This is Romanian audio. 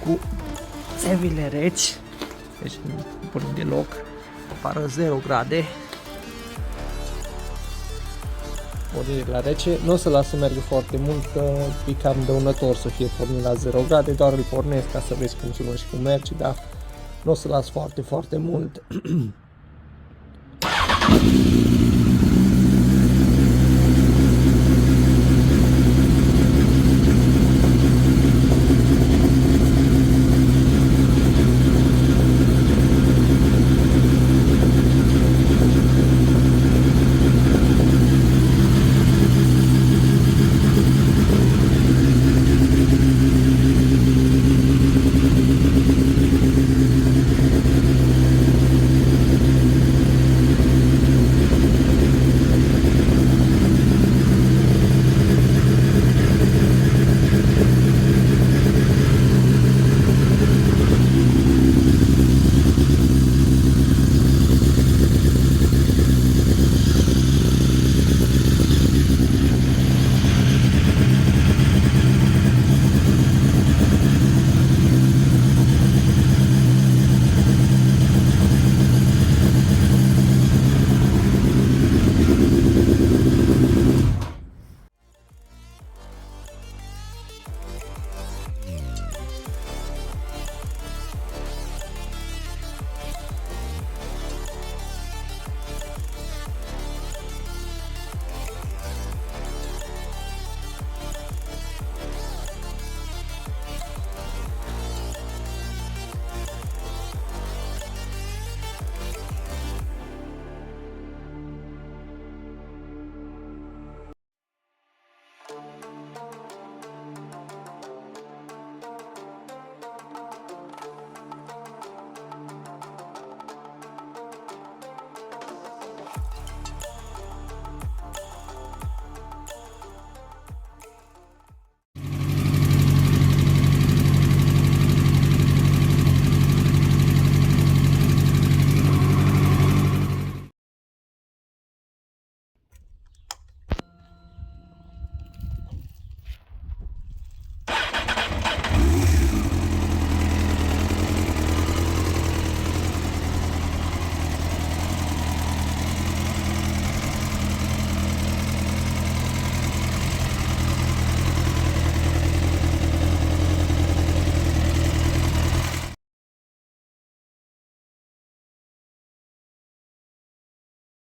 cu țevile reci, deci nu punem deloc, apară 0 grade. Pornire la rece, nu o să las să meargă foarte mult, că e cam dăunător să fie pornit la 0 grade, doar îl pornesc ca să vezi cum sună și cum merge, dar nu o să las foarte mult.